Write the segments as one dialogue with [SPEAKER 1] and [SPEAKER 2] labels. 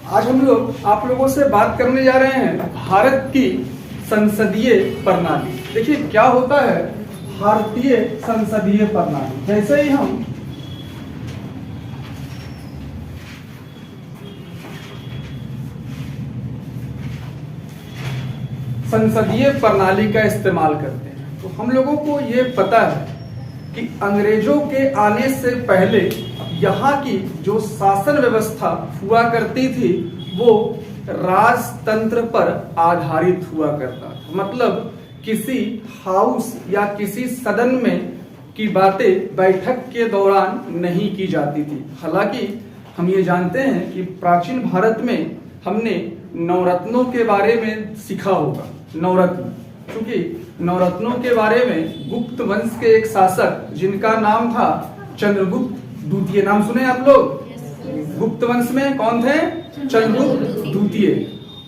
[SPEAKER 1] आज हम लोग आप लोगों से बात करने जा रहे हैं भारत की संसदीय प्रणाली। देखिए क्या होता है भारतीय संसदीय प्रणाली। जैसे ही हम संसदीय प्रणाली का इस्तेमाल करते हैं तो हम लोगों को ये पता है कि अंग्रेजों के आने से पहले यहाँ की जो शासन व्यवस्था हुआ करती थी वो राजतंत्र पर आधारित हुआ करता था। मतलब किसी हाउस या किसी सदन में की बातें बैठक के दौरान नहीं की जाती थी। हालांकि हम ये जानते हैं कि प्राचीन भारत में हमने नवरत्नों के बारे में सीखा होगा। नवरत्न, क्योंकि नवरत्नों के बारे में गुप्त वंश के एक शासक जिनका नाम था चंद्रगुप्त द्वितीय, नाम सुने आप लोग? गुप्त वंश में कौन थे? चंद्रगुप्त द्वितीय।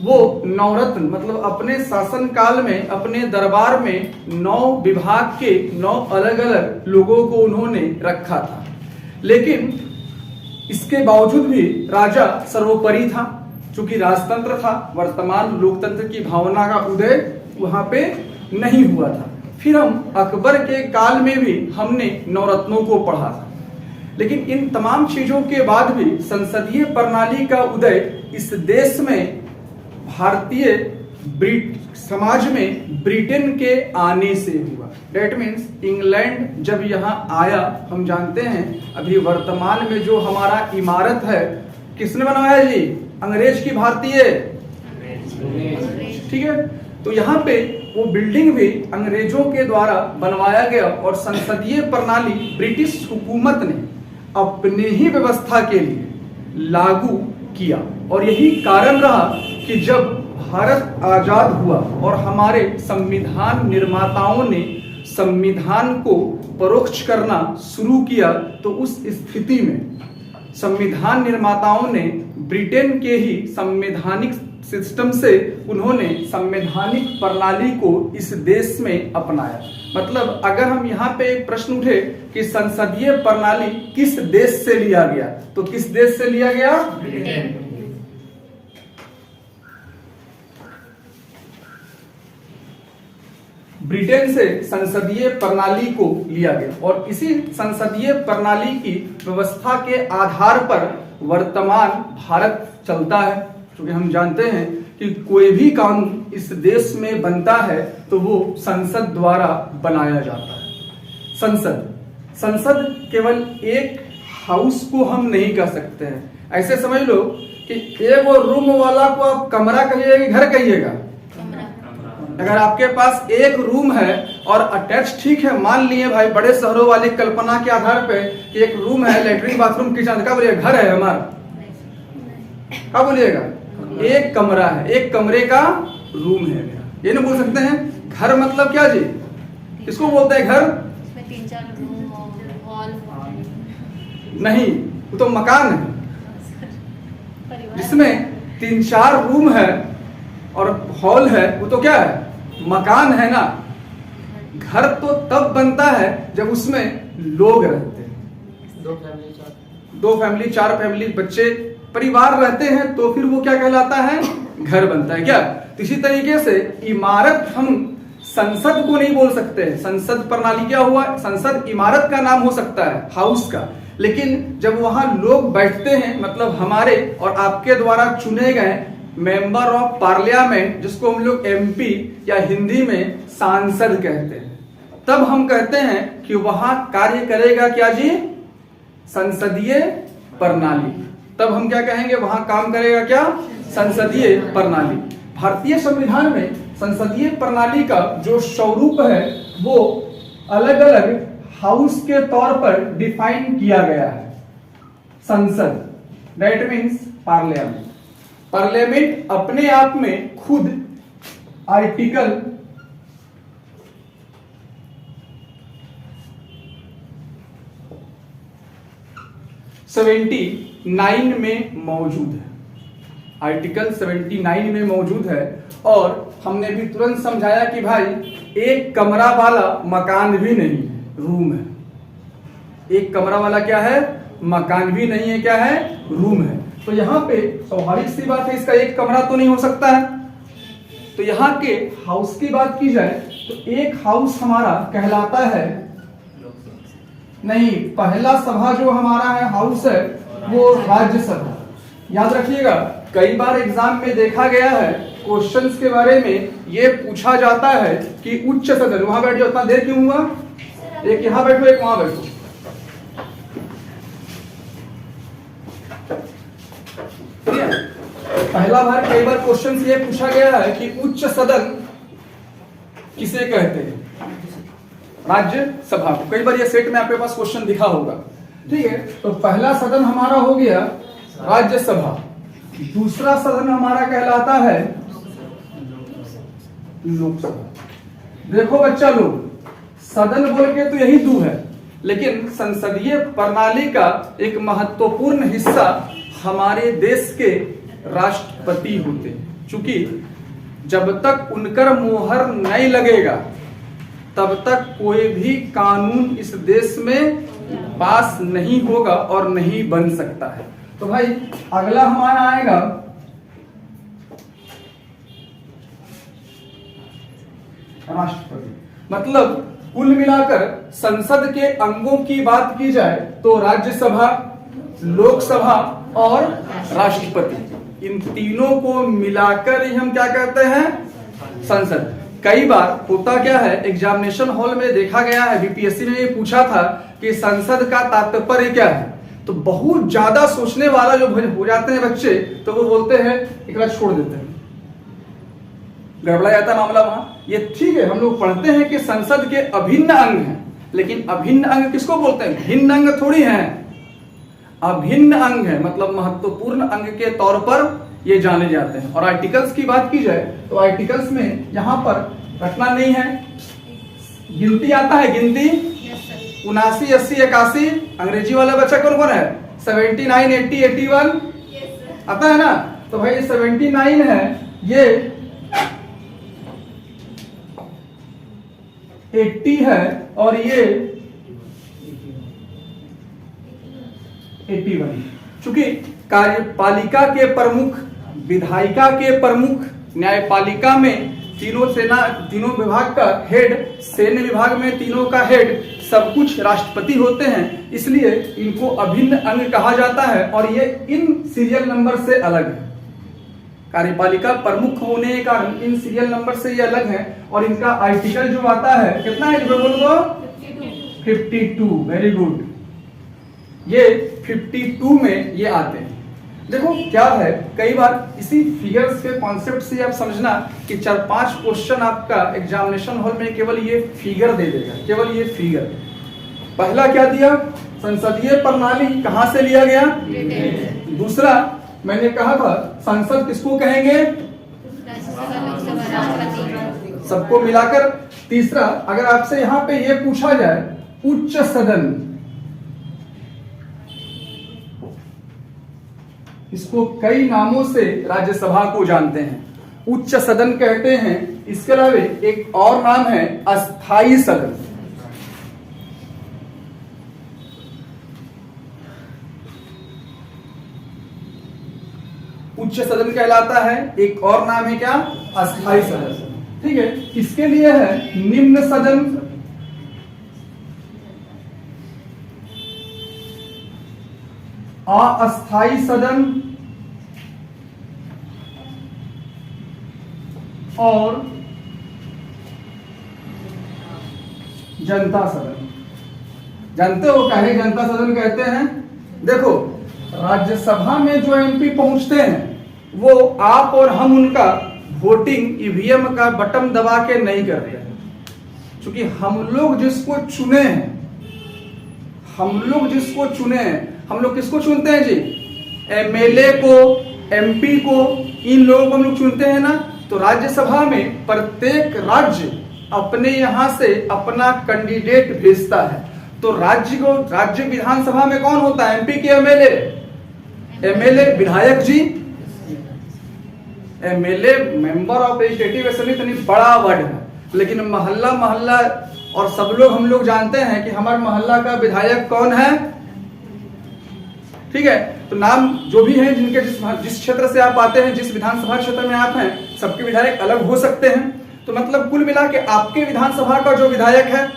[SPEAKER 1] वो नवरत्न मतलब अपने शासन काल में अपने दरबार में 9 विभाग के 9 अलग अलग लोगों को उन्होंने रखा था। लेकिन इसके बावजूद भी राजा सर्वोपरि था, चूंकि राजतंत्र था। वर्तमान लोकतंत्र की भावना का उदय वहां पे नहीं हुआ था। फिर हम अकबर के काल में भी हमने नवरत्नों को पढ़ा था। लेकिन इन तमाम चीजों के बाद भी संसदीय प्रणाली का उदय इस देश में भारतीय समाज में ब्रिटेन के आने से हुआ। डेट मीन्स इंग्लैंड जब यहाँ आया, हम जानते हैं अभी वर्तमान में जो हमारा इमारत है किसने बनवाया जी? अंग्रेज की भारतीय, ठीक है। तो यहाँ पे वो बिल्डिंग भी अंग्रेजों के द्वारा बनवाया गया और संसदीय प्रणाली ब्रिटिश हुकूमत ने अपने ही व्यवस्था के लिए लागू किया। और यही कारण रहा कि जब भारत आजाद हुआ और हमारे संविधान निर्माताओं ने संविधान को परोक्ष करना शुरू किया, तो उस स्थिति में संविधान निर्माताओं ने ब्रिटेन के ही संवैधानिक सिस्टम से उन्होंने संवैधानिक प्रणाली को इस देश में अपनाया। मतलब अगर हम यहाँ पे एक प्रश्न उठे कि संसदीय प्रणाली किस देश से लिया गया, तो किस देश से लिया गया? ब्रिटेन। ब्रिटेन से संसदीय प्रणाली को लिया गया और इसी संसदीय प्रणाली की व्यवस्था के आधार पर वर्तमान भारत चलता है। क्योंकि हम जानते हैं कि कोई भी कानून इस देश में बनता है तो वो संसद द्वारा बनाया जाता है। संसद केवल एक हाउस को हम नहीं कह सकते हैं। ऐसे समझ लो कि एक वो रूम वाला को आप कमरा कहिएगा कि घर कहिएगा? अगर आपके पास एक रूम है और अटैच, ठीक है, मान लिए भाई बड़े शहरों वाली कल्पना के आधार पे कि एक रूम है, लेटरिन बाथरूम किचन, क्या बोलिएगा? घर है हमारा। क्या बोलिएगा? एक कमरा है, एक कमरे का रूम है। ये नहीं बोल सकते हैं घर मतलब क्या जी? किसको बोलते हैं घर?
[SPEAKER 2] 3-4 रूम हॉल
[SPEAKER 1] नहीं, वो तो मकान है जिसमें 3-4 रूम है और हॉल है, वो तो क्या है? मकान है ना। घर तो तब बनता है जब उसमें लोग रहते हैं, 2 फैमिली 4 फैमिली, बच्चे, परिवार रहते हैं, तो फिर वो क्या कहलाता है? घर बनता है। क्या? तो इसी तरीके से इमारत हम संसद को नहीं बोल सकते हैं। संसद प्रणाली क्या हुआ? संसद इमारत का नाम हो सकता है, हाउस का, लेकिन जब वहां लोग बैठते हैं, मतलब हमारे और आपके द्वारा चुने गए मेंबर ऑफ पार्लियामेंट, जिसको हम लोग एमपी या हिंदी में सांसद कहते हैं, तब हम कहते हैं कि वहां कार्य करेगा क्या जी? संसदीय प्रणाली। तब हम क्या कहेंगे? वहां काम करेगा क्या? संसदीय प्रणाली। भारतीय संविधान में संसदीय प्रणाली का जो स्वरूप है वो अलग अलग हाउस के तौर पर डिफाइन किया गया है। संसद, दैट मीन्स पार्लियामेंट। पार्लियामेंट अपने आप में खुद आर्टिकल 79 में मौजूद है। आर्टिकल 79 में मौजूद है और हमने भी तुरंत समझाया कि भाई एक कमरा वाला मकान भी नहीं है, रूम है। एक कमरा वाला क्या है? मकान भी नहीं है, क्या है, रूम है। तो यहाँ पे स्वाभाविक सी बात है, इसका एक कमरा तो नहीं हो सकता है। तो यहाँ के हाउस की बात की जाए तो एक हाउस हमारा कहलाता है, नहीं, पहला सभा जो हमारा है हाउस है वो राज्यसभा। याद रखिएगा, कई बार एग्जाम में देखा गया है क्वेश्चंस के बारे में ये पूछा जाता है कि उच्च सदन, वहां बैठ जाओ, उतना देर क्यों हुआ, एक यहाँ बैठो एक वहां बैठो। पहला बार कई बार क्वेश्चन ये पूछा गया है कि उच्च सदन किसे कहते हैं, राज्यसभा को। कई बार ये सेट में आपके पास क्वेश्चन दिखा होगा, ठीक है। तो पहला सदन हमारा हो गया राज्यसभा, दूसरा सदन हमारा कहलाता है लोकसभा। देखो बच्चा लोग, सदन बोल के तो यही दो है, लेकिन संसदीय प्रणाली का एक महत्वपूर्ण हिस्सा हमारे देश के राष्ट्रपति होते हैं। चूंकि जब तक उनकर मोहर नहीं लगेगा तब तक कोई भी कानून इस देश में पास नहीं होगा और नहीं बन सकता है। तो भाई अगला हमारा आएगा राष्ट्रपति। मतलब कुल मिलाकर संसद के अंगों की बात की जाए तो राज्यसभा, लोकसभा और राष्ट्रपति, इन तीनों को मिलाकर ही हम क्या कहते हैं, संसद। कई बार होता क्या है, एग्जामिनेशन हॉल में देखा गया है, बीपीएससी ने ये पूछा था कि संसद का तात्पर्य क्या है। तो बहुत ज्यादा सोचने वाला जो हो जाते हैं बच्चे, तो वो बोलते हैं एक छोड़ देते हैं, गड़बड़ा जाता है मामला वहां। ये ठीक है, हम लोग पढ़ते हैं कि संसद के अभिन्न अंग हैं, लेकिन अभिन्न अंग किसको बोलते हैं, भिन्न अंग थोड़ी हैं, अभिन्न अंग है, मतलब महत्वपूर्ण अंग के तौर पर ये जाने जाते हैं। और आर्टिकल्स की बात की जाए तो आर्टिकल्स में यहां पर रखना नहीं है, गिनती आता है, गिनती 79, 80, 81। अंग्रेजी वाला बच्चा कौन कौन है, 79, 80, 81 आता है ना। तो भाई 79 है, ये 80 है और ये 81। चूंकि कार्यपालिका के प्रमुख, विधायिका के प्रमुख, न्यायपालिका में तीनों विभाग का हेड, सैन्य विभाग में तीनों का हेड, सब कुछ राष्ट्रपति होते हैं, इसलिए इनको अभिन्न अंग कहा जाता है और ये इन सीरियल नंबर से अलग है। कार्यपालिका प्रमुख होने के कारण इन सीरियल नंबर से ये अलग है। और इनका आर्टिकल जो आता है कितना है, बोलो तो 52। वेरी गुड, ये 52 में ये आते हैं। देखो क्या है, कई बार इसी फिगर्स के कॉन्सेप्ट से आप समझना कि 4-5 क्वेश्चन आपका एग्जामिनेशन हॉल में केवल ये फिगर दे देगा, केवल ये फिगर। पहला क्या दिया, संसदीय प्रणाली कहां से लिया गया, दूसरा मैंने कहा था संसद किसको कहेंगे, सबको मिलाकर। तीसरा, अगर आपसे यहां पे ये पूछा जाए उच्च सदन, इसको कई नामों से राज्यसभा को जानते हैं, उच्च सदन कहते हैं। इसके अलावा एक और नाम है अस्थाई सदन। उच्च सदन कहलाता है, एक और नाम है क्या, अस्थाई सदन। ठीक है, इसके लिए है निम्न सदन, अस्थाई सदन और जनता सदन। जानते हो काहे जनता सदन कहते हैं? देखो, राज्यसभा में जो एमपी पहुंचते हैं वो आप और हम उनका वोटिंग ईवीएम का बटन दबा के नहीं करते हैं, क्योंकि हम लोग जिसको चुने हैं, हम लोग किसको चुनते हैं जी, एमएलए को, एमपी को, इन लोगों को हम लोग चुनते हैं ना। तो राज्यसभा में प्रत्येक राज्य अपने यहां से अपना कैंडिडेट भेजता है। तो राज्य विधानसभा में कौन होता है, एमपी के एमएलए, एमएलए विधायक जी, MLA member of legislative assembly, बड़ा वर्ड है, लेकिन मोहल्ला और सब लोग हम लोग जानते हैं कि हमारे मोहल्ला का विधायक कौन है, ठीक है। तो नाम जो भी हैं जिनके जिस क्षेत्र से आप आते हैं, जिस विधानसभा क्षेत्र में आप हैं, सबके विधायक अलग हो सकते हैं। तो मतलब कुल मिला के आपके विधानसभा का जो विधायक है,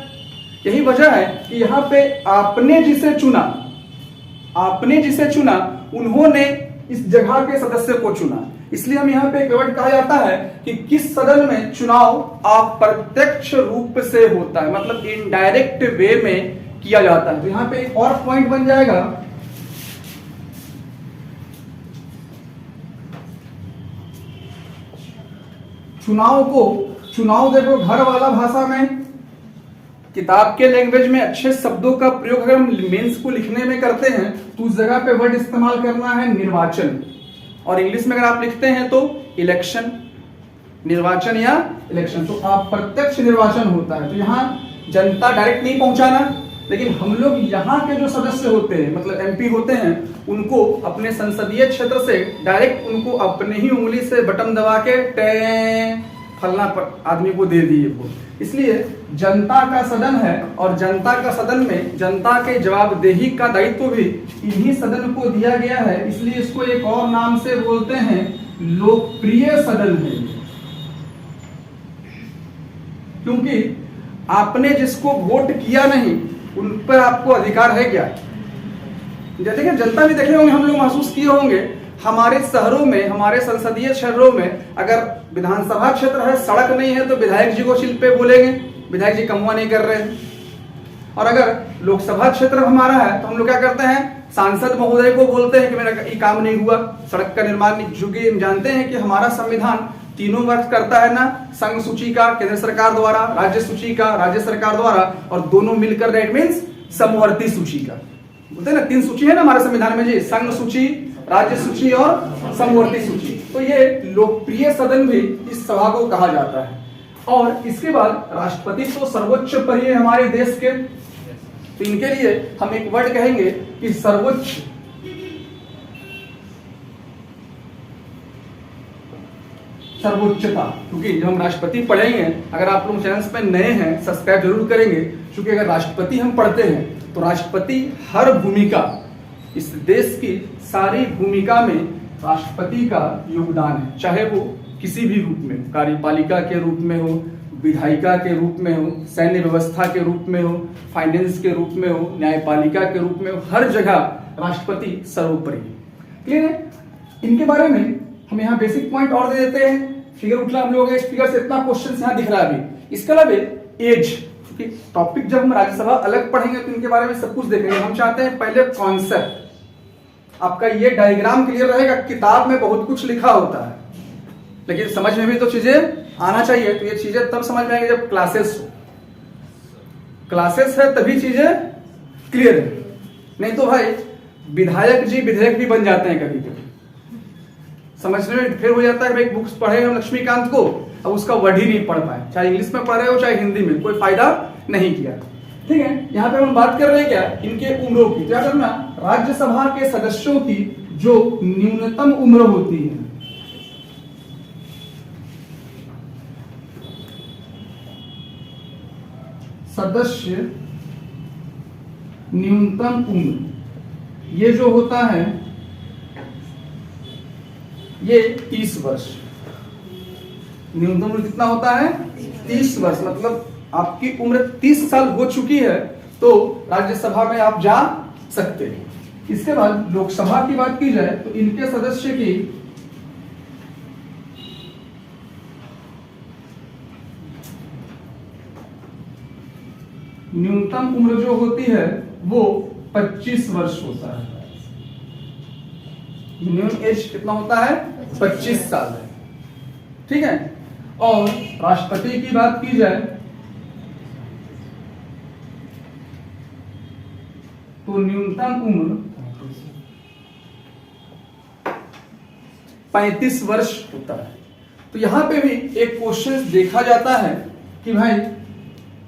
[SPEAKER 1] यही वजह है कि यहाँ पे आपने जिसे चुना उन्होंने इस जगह के सदस्य को चुना। इसलिए हम यहाँ पे एक वर्ड कहा जाता है कि किस सदन में चुनाव अप्रत्यक्ष रूप से होता है, मतलब इनडायरेक्ट वे में किया जाता है। तो यहाँ पे एक और पॉइंट बन जाएगा, चुनाव देखो घर वाला भाषा में, किताब के लैंग्वेज में अच्छे शब्दों का प्रयोग अगर हम मेंस को लिखने में करते हैं तो उस जगह पे वर्ड इस्तेमाल करना है निर्वाचन, और इंग्लिश में अगर आप लिखते हैं तो इलेक्शन, निर्वाचन या इलेक्शन। तो आप प्रत्यक्ष निर्वाचन होता है। तो यहाँ जनता डायरेक्ट नहीं पहुंचाना, लेकिन हम लोग यहाँ के जो सदस्य होते हैं, मतलब एमपी होते हैं, उनको अपने संसदीय क्षेत्र से डायरेक्ट उनको अपने ही उंगली से बटन दबा के फलना आदमी को दे दिए वो। इसलिए जनता का सदन है, और जनता का सदन में जनता के जवाबदेही का दायित्व भी इन्हीं सदन को दिया गया है। इसलिए इसको एक और नाम से बोलते हैं लोकप्रिय सदन है, क्योंकि आपने जिसको वोट किया नहीं उन पर आपको अधिकार है क्या। देखिए जनता भी देखे होंगे, हम लोग महसूस किए होंगे, हमारे शहरों में, हमारे संसदीय शहरों में अगर विधानसभा क्षेत्र है, सड़क नहीं है, तो विधायक जी को चिल पे बोलेंगे, विधायक जी कमुआ नहीं कर रहे हैं। और अगर लोकसभा क्षेत्र हमारा है तो हम लोग क्या करते हैं, सांसद महोदय को बोलते हैं कि मेरा ये काम नहीं हुआ, सड़क का निर्माण नहीं। चूंकि हम जानते हैं कि हमारा संविधान तीनों वर्ग करता है ना, संघ सूची का केंद्र सरकार द्वारा, राज्य सूची का राज्य सरकार द्वारा, और दोनों मिलकर दैट मींस समवर्ती सूची का। बोलते हैं ना, 3 सूची है ना हमारे संविधान में जी, संघ सूची, राज्य सूची और समवर्ती सूची। तो ये लोकप्रिय सदन भी इस सभा को कहा जाता है। और इसके बाद राष्ट्रपति तो सर्वोच्च पर ही हमारे देश के, तो इनके लिए हम एक वर्ड कहेंगे कि सर्वोच्चता। क्योंकि जब हम राष्ट्रपति पढ़ेंगे, अगर आप लोग चैनल पे नए हैं सब्सक्राइब जरूर करेंगे, क्योंकि अगर राष्ट्रपति हम पढ़ते हैं तो राष्ट्रपति हर भूमिका, इस देश की सारी भूमिका में राष्ट्रपति का योगदान है, चाहे वो किसी भी रूप में, कार्यपालिका के रूप में हो, विधायिका के रूप में हो, सैन्य व्यवस्था के रूप में हो, फाइनेंस के रूप में हो, न्यायपालिका के रूप में हो, हर जगह राष्ट्रपति सर्वोपरि। क्लियर है। इनके बारे में हम यहाँ बेसिक पॉइंट और दे देते हैं। फिगर उठला हम लोग, फिगर से इतना क्वेश्चन यहाँ दिख रहा है अभी। इसके अलावा एज, क्योंकि टॉपिक जब हम राज्यसभा अलग पढ़ेंगे तो इनके बारे में सब कुछ देखेंगे। हम चाहते हैं पहले कॉन्सेप्ट, आपका ये डायग्राम क्लियर रहेगा। किताब में बहुत कुछ लिखा होता है, लेकिन समझ में भी तो चीजें आना चाहिए। तो ये चीजें तब समझ में आएंगे जब क्लासेस हो, क्लासेस है तभी चीजें क्लियर है। नहीं तो भाई विधायक जी विधेयक भी बन जाते हैं कभी कभी, समझने में फिर हो जाता है। एक बुक्स पढ़े हम लक्ष्मीकांत को, अब उसका वर्ड ही नहीं पढ़ पाए, चाहे इंग्लिश में पढ़ रहे हो चाहे हिंदी में, कोई फायदा नहीं किया। ठीक है। यहाँ पे हम बात कर रहे हैं क्या, इनके उम्रों की। क्या करना, राज्यसभा के सदस्यों की जो न्यूनतम उम्र होती है, सदस्य न्यूनतम उम्र, ये जो होता है ये 30 वर्ष। न्यूनतम उम्र कितना होता है, 30 वर्ष। मतलब आपकी उम्र 30 साल हो चुकी है तो राज्यसभा में आप जा सकते हैं। इसके बाद लोकसभा की बात की जाए तो इनके सदस्य की न्यूनतम उम्र जो होती है वो 25 वर्ष होता है। मिनिमम एज कितना होता है, 25 साल है। ठीक है। और राष्ट्रपति की बात की जाए तो न्यूनतम उम्र 35 वर्ष होता है। तो यहां पे भी एक क्वेश्चन देखा जाता है कि भाई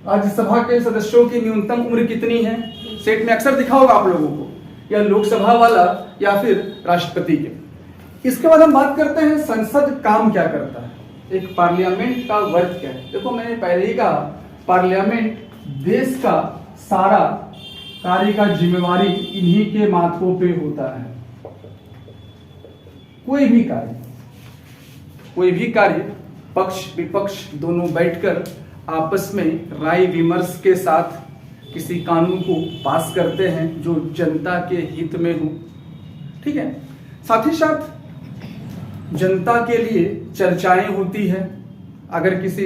[SPEAKER 1] राज्यसभा के सदस्यों की न्यूनतम उम्र कितनी है। सेट में अक्सर दिखा होगा आप लोगों को, या लोकसभा वाला या फिर राष्ट्रपति के। इसके बाद हम बात करते हैं संसद काम क्या करता है, एक पार्लियामेंट का वर्क क्या है। देखो मैंने पहले ही कहा, पार्लियामेंट देश का सारा कार्य का जिम्मेवारी इन्हीं के माथों पे होता है। कोई भी कार्य पक्ष विपक्ष दोनों बैठकर आपस में राय विमर्श के साथ किसी कानून को पास करते हैं जो जनता के हित में हो। ठीक है, साथ ही साथ जनता के लिए चर्चाएं होती है। अगर किसी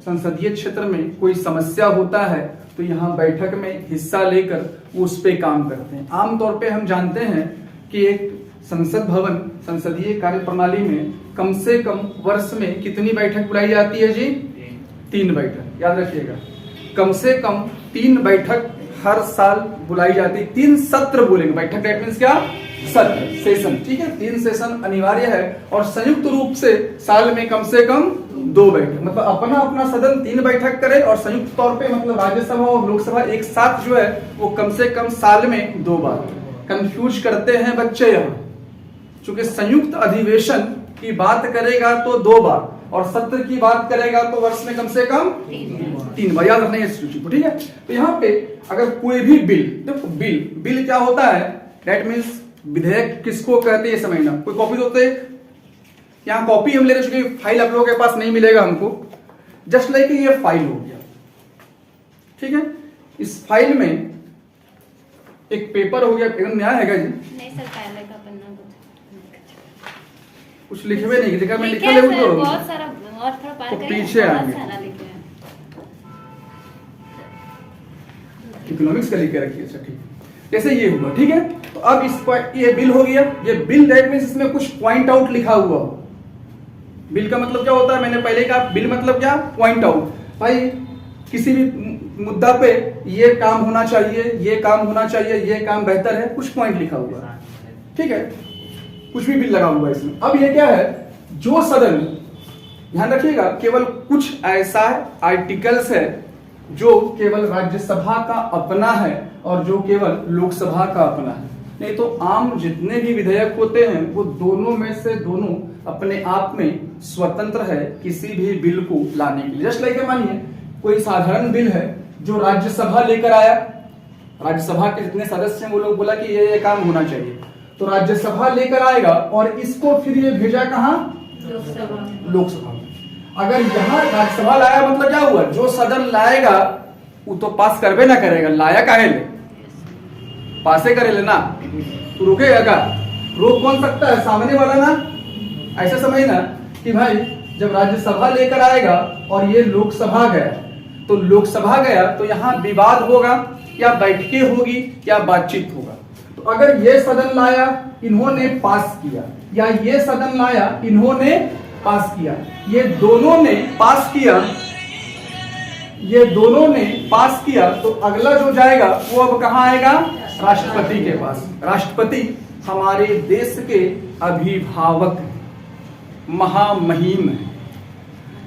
[SPEAKER 1] संसदीय क्षेत्र में कोई समस्या होता है तो यहाँ बैठक में हिस्सा लेकर वो उस पे काम करते हैं। आमतौर पे हम जानते हैं कि एक संसद भवन संसदीय कार्य प्रणाली में कम से कम वर्ष में कितनी बैठक बुलाई जाती है जी? 3 बैठक, याद रखिएगा। कम से कम 3 बैठक हर साल बुलाई जाती है। 3 सत्र बोलेंगे, बैठक दैट मीन्स क्या? सत्र, सेशन। ठीक है, 3 सेशन अनिवार्य है और संयुक्त रूप से साल में कम से कम 2 बैठक, मतलब अपना अपना सदन 3 बैठक करे और संयुक्त तौर पे मतलब राज्यसभा और लोकसभा एक साथ जो है वो कम से कम साल में 2 बार। कंफ्यूज करते हैं बच्चे यहाँ, चूंकि संयुक्त अधिवेशन की बात करेगा तो 2 बार और सत्र की बात करेगा तो वर्ष में कम से कम 3 बार। याद रखना है इस सूची को। ठीक है, तो यहाँ पे अगर कोई भी बिल, देखो बिल क्या होता है? दैट मीन्स विधेयक किसको कहते हैं समझना। कोई कॉपी होते हैं, यहाँ कॉपी हम ले रहे, चूंकि फाइल आप लोगों के पास नहीं मिलेगा हमको। जस्ट लाइक ये फाइल हो गया। ठीक है, इस फाइल में एक पेपर हो गया, एकदम नया है जी?
[SPEAKER 2] नहीं सर, पहले का पन्ना
[SPEAKER 1] कुछ लिखे हुए नहीं देखा, मैं लिखा
[SPEAKER 2] है
[SPEAKER 1] ले
[SPEAKER 2] सर, बहुत सारा और थोड़ा पार
[SPEAKER 1] तो
[SPEAKER 2] करिए,
[SPEAKER 1] पीछे
[SPEAKER 2] बहुत
[SPEAKER 1] आएंगे।
[SPEAKER 2] सारा लिखे हैं।
[SPEAKER 1] इकोनॉमिक्स का लिखे रखिए। अच्छा ठीक है, जैसे ये हुआ। ठीक है, तो अब इस पर ये बिल हो गया। ये बिल दैट मींस इसमें कुछ पॉइंट आउट लिखा हुआ हो। बिल का मतलब क्या होता है? मैंने पहले कहा बिल मतलब क्या? Point out. भाई किसी भी मुद्दा पे ये काम होना चाहिए, ये काम होना चाहिए, ये काम बेहतर है, कुछ पॉइंट लिखा हुआ है। ठीक है, कुछ भी बिल लगा हुआ है इसमें। अब ये क्या है? जो सदन, ध्यान रखिएगा, केवल कुछ ऐसा आर्टिकल्स है जो केवल राज्यसभा का अपना है और जो केवल लोकसभा का अपना है। नहीं तो आम जितने भी विधेयक होते हैं वो दोनों में से दोनों अपने आप में स्वतंत्र है किसी भी बिल को लाने के लिए। जस्ट लाइक मानिए कोई साधारण बिल है जो राज्यसभा लेकर आया, राज्यसभा के जितने सदस्य हैं वो लोग बोला कि ये काम होना चाहिए, तो राज्यसभा लेकर आएगा और इसको फिर ये भेजा कहाँ? लोकसभा में। अगर यहाँ राज्यसभा लाया मतलब क्या हुआ? जो सदन लाएगा वो तो पास करबे ना करेगा, लाया काहे ले? पासे करे लेना, तो रुकेगा का? रोक कौन सकता है? सामने वाला ना। ऐसा समझना कि भाई जब राज्यसभा लेकर आएगा और ये लोकसभा गया, तो लोकसभा गया तो यहाँ विवाद होगा या बैठकें होगी या बातचीत होगा। तो अगर ये सदन लाया इन्होंने पास किया या ये सदन लाया इन्होंने पास किया, ये दोनों ने पास किया, ये दोनों ने पास किया, तो अगला जो जाएगा वो अब कहाँ आएगा? राष्ट्रपति के पास। राष्ट्रपति हमारे देश के अभिभावक हैं, महामहिम है।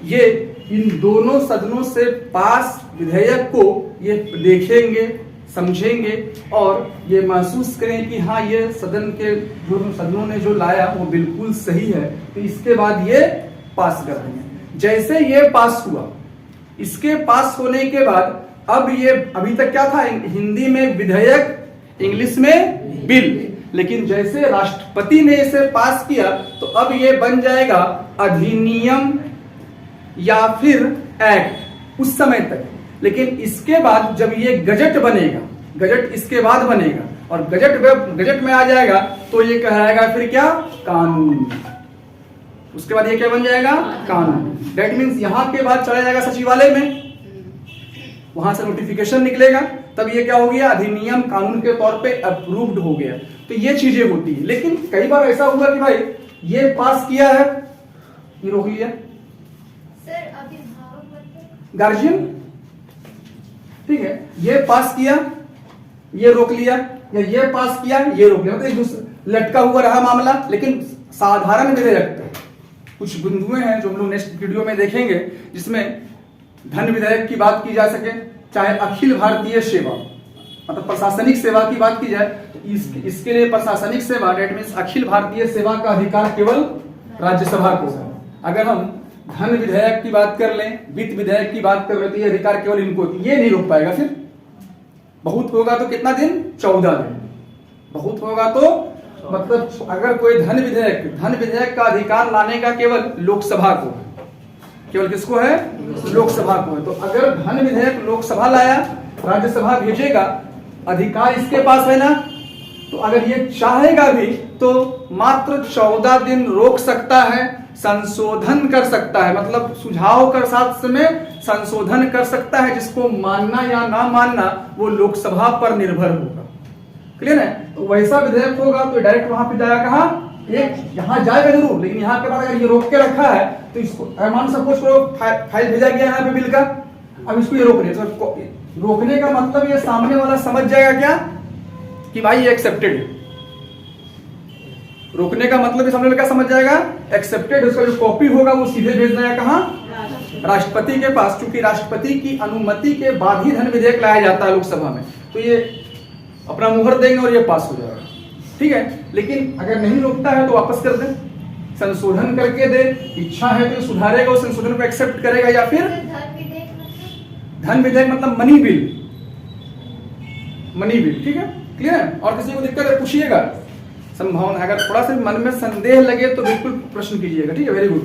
[SPEAKER 1] ये इन दोनों सदनों से पास विधेयक को ये देखेंगे, समझेंगे और ये महसूस करें कि हाँ ये सदन के जो सदनों ने जो लाया वो बिल्कुल सही है, तो इसके बाद ये पास कर देंगे। जैसे ये पास हुआ, इसके पास होने के बाद अब ये अभी तक क्या था? हिंदी में विधेयक, इंग्लिश में बिल, लेकिन जैसे राष्ट्रपति ने इसे पास किया तो अब ये बन जाएगा अधिनियम या फिर एक्ट उस समय तक। लेकिन इसके बाद जब ये गजट बनेगा, गजट इसके बाद बनेगा और गजट में आ जाएगा तो ये कहलाएगा फिर क्या? कानून। उसके बाद ये क्या बन जाएगा? कानून। दैट मीन्स यहां के बाद चला जाएगा सचिवालय में, वहां से नोटिफिकेशन निकलेगा, तब ये क्या हो गया? अधिनियम, कानून के तौर पे अप्रूव्ड हो गया। तो ये चीजें होती है। लेकिन कई बार ऐसा हुआ कि भाई ये पास किया है, ये रोक लिया
[SPEAKER 2] सर, अभिभावक मतलब
[SPEAKER 1] गार्जियन, ठीक है, ये पास किया, ये रोक लिया, या ये पास किया, ये रोक लिया, मतलब लटका हुआ रहा मामला। लेकिन साधारण विधेयक कुछ बिंदुएं हैं जो हम लोग नेक्स्ट वीडियो में देखेंगे, जिसमें धन विधेयक की बात की जा सके, चाहे अखिल भारतीय सेवा मतलब प्रशासनिक सेवा की बात की जाए तो इसके लिए प्रशासनिक सेवा डेट मीन्स अखिल भारतीय सेवा का अधिकार केवल राज्यसभा को है। अगर हम धन विधेयक की बात कर लें, वित्त विधेयक की बात कर लें तो ये अधिकार केवल इनको, ये नहीं रोक पाएगा। फिर बहुत होगा तो कितना दिन? 14 दिन। बहुत होगा तो मतलब अगर कोई धन विधेयक का अधिकार लाने का केवल लोकसभा को है, केवल किसको है? लोकसभा को है। तो अगर धन विधेयक लोकसभा लाया, राज्यसभा भेजेगा, अधिकार इसके पास है ना, तो अगर ये चाहेगा भी तो मात्र 14 दिन रोक सकता है, संशोधन कर सकता है, मतलब सुझाव कर साथ में संशोधन कर सकता है, जिसको मानना या ना मानना वो लोकसभा पर निर्भर होगा। क्लियर है? तो वैसा विधेयक होगा तो डायरेक्ट वहां पे जाएगा, कहाँ? एक यहाँ जाएगा जरूर, लेकिन यहाँ के बाद अगर ये रोक के रखा है तो इसको मान सपोज करो फाइल भेजा गया यहाँ पे बिल का, अब इसको ये रोक रहे, तो रोकने का मतलब ये सामने वाला समझ जाएगा क्या कि भाई ये एक्सेप्टेड है। रोकने का मतलब ये सामने वाला क्या समझ जाएगा? एक्सेप्टेड। उसका जो कॉपी होगा वो सीधे भेज देगा कहाँ? राष्ट्रपति के पास, क्योंकि राष्ट्रपति की अनुमति के बाद ही धन विधेयक लाया जाता है लोकसभा में। तो ये अपना मुहर देंगे और ये पास हो जाएगा, ठीक है। लेकिन अगर नहीं रोकता है तो वापस कर दे, संशोधन करके दे, इच्छा है तो सुधारेगा, उस संशोधन को एक्सेप्ट करेगा, या फिर धन विधेयक मतलब मनी बिल, ठीक है। क्लियर है? और किसी को दिक्कत है पूछिएगा, संभावना अगर थोड़ा सा मन में संदेह लगे तो बिल्कुल प्रश्न कीजिएगा, ठीक है। Very good.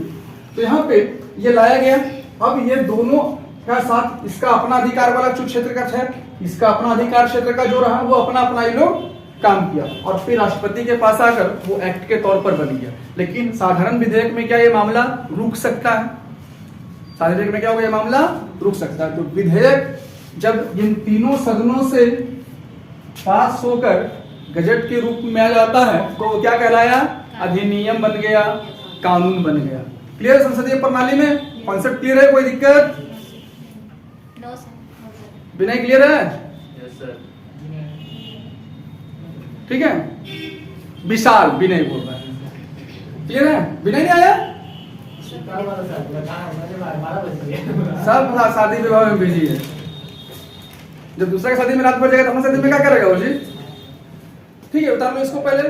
[SPEAKER 1] तो यहाँ पे ये लाया गया। अब ये दोनों का साथ इसका अपना अधिकार वाला जो क्षेत्र का है, इसका अपना अधिकार क्षेत्र का जो रहा वो अपना अपना ये लोग काम किया, और फिर राष्ट्रपति के पास आकर वो एक्ट के तौर पर बन गया। लेकिन साधारण विधेयक में क्या ये मामला रुक सकता है? साधारण विधेयक में क्या होगा? ये मामला रुक सकता है। तो विधेयक जब इन तीनों सदनों से पास होकर गजट के रूप में आ जाता है तो क्या कहलाया? अधिनियम बन गया, कानून बन गया। क्लियर? संसदीय प्रणाली में कॉन्सेप्ट क्लियर है? कोई दिक्कत? विनय क्लियर है?
[SPEAKER 3] Yes sir.
[SPEAKER 1] ठीक है। विशाल विनय बोल रहा है, क्लियर है? विनय नहीं आया? सब शादी विवाह में बिजी है। जब दूसरा की शादी में रात भर जाएगा तो अपना शादी में क्या करेगा वो जी? ठीक है, उतार लो इसको पहले।